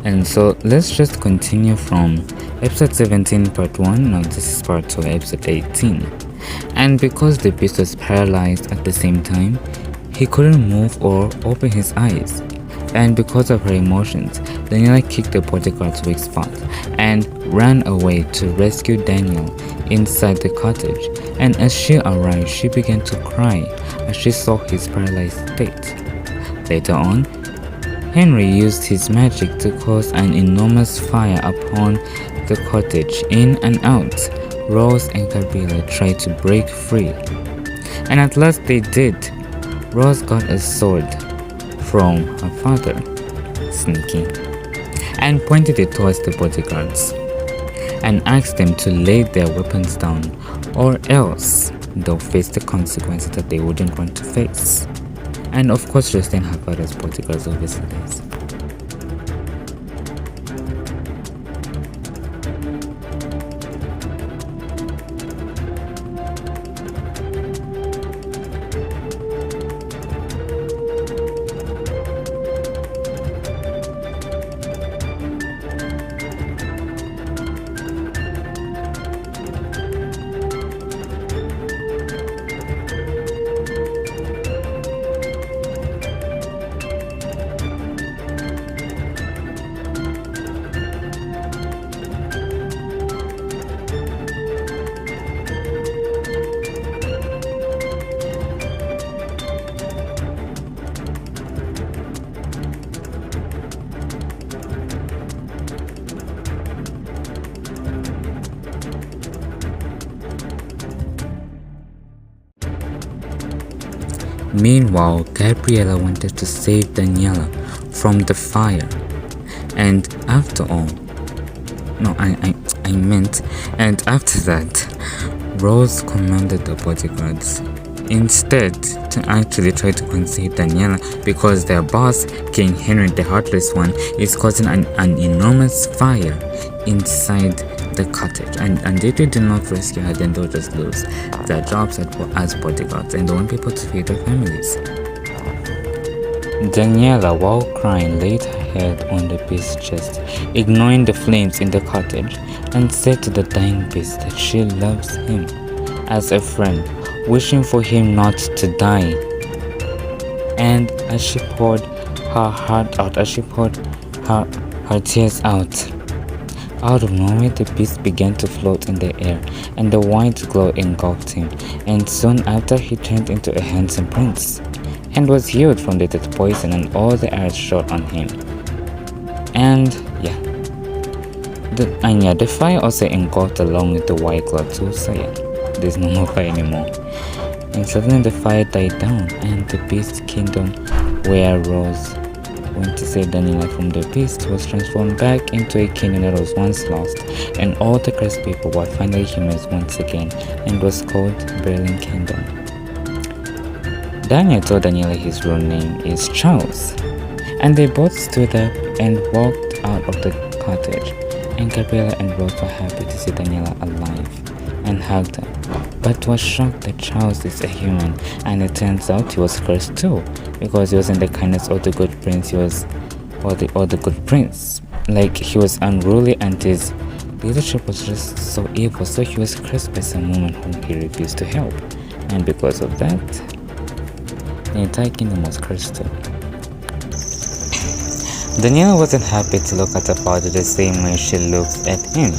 And so let's just continue from episode 17, part 1. Now, this is part 2, episode 18. And because the beast was paralyzed at the same time, he couldn't move or open his eyes. And because of her emotions, Daniela kicked the bodyguard's weak spot and ran away to rescue Daniel inside the cottage. And as she arrived, she began to cry as she saw his paralyzed state. Later on, Henry used his magic to cause an enormous fire upon the cottage. In and out, Rose and Gabriella tried to break free. And at last they did. Rose got a sword from her father, sneaky, and pointed it towards the bodyguards and asked them to lay their weapons down or else they'll face the consequences that they wouldn't want to face. And of course, Justin her father's bodyguards obviously does. Meanwhile, Gabriella wanted to save Daniela from the fire. And after all, no, I meant, and after that, Rose commanded the bodyguards instead to actually try to conceal Daniela because their boss, King Henry the Heartless One, is causing an enormous fire inside the cottage, and if they do not rescue her, then they'll just lose their jobs as bodyguards and they want people to feed their families. Daniela, while crying, laid her head on the beast's chest, ignoring the flames in the cottage, and said to the dying beast that she loves him as a friend, wishing for him not to die. And as she poured her heart out, as she poured her tears out of nowhere, the beast began to float in the air, and the white glow engulfed him, and soon after he turned into a handsome prince, and was healed from the death poison and all the arrows shot on him. And the fire also engulfed along with the white glow too, so there's no more fire anymore. And suddenly the fire died down, and the beast's kingdom, where Rose went to save Daniela from the beast, was transformed back into a kingdom that was once lost, and all the cursed people were finally humans once again, and was called Berlin Kingdom. Daniel told Daniela his real name is Charles, and they both stood up and walked out of the cottage, and Gabriella and Rose were happy to see Daniela alive and hugged her, but was shocked that Charles is a human, and it turns out he was cursed too, because he wasn't the kindness or the good prince. He was or the good prince, like he was unruly and his leadership was just so evil, so he was cursed by some woman whom he refused to help, and because of that the entire kingdom was cursed too. Daniela wasn't happy to look at her father the same way she looked at him,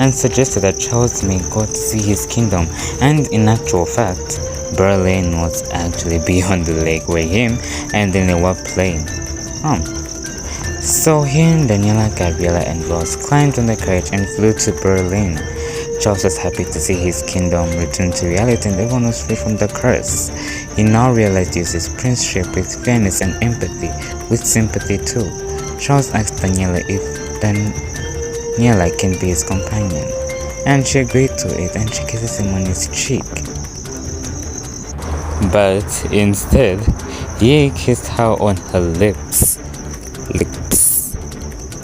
and suggested that Charles may go to see his kingdom, and in actual fact, Berlin was actually beyond the lake where him and Daniela were playing. So him, Daniela, Gabriella, and Rose climbed on the carriage and flew to Berlin. Charles was happy to see his kingdom return to reality and everyone was free from the curse. He now realized he used his princeship with fairness and empathy, with sympathy too. Charles asked Daniela if Daniela can be his companion, and she agreed to it, and she kisses him on his cheek. But instead, he kissed her on her lips,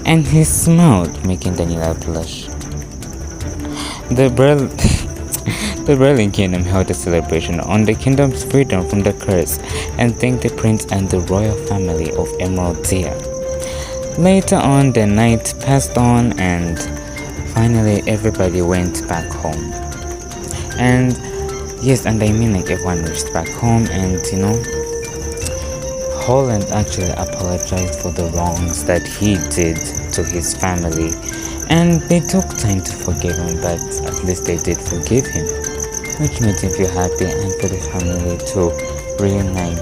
and he smiled, making Daniela blush. The Berlin Kingdom held a celebration on the kingdom's freedom from the curse and thanked the prince and the royal family of Emeraldia. Later on, the night passed on, and finally everybody went back home. And yes, and I mean like everyone reached back home, and Holland actually apologized for the wrongs that he did to his family, and they took time to forgive him, but at least they did forgive him, which made him feel happy and for the family to reunite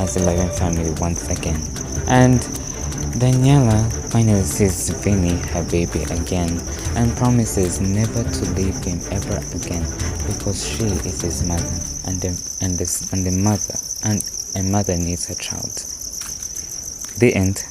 as a loving family once again. And Daniela finally sees Vinny, her baby, again and promises never to leave him ever again because she is his mother, and a mother needs a child. The end.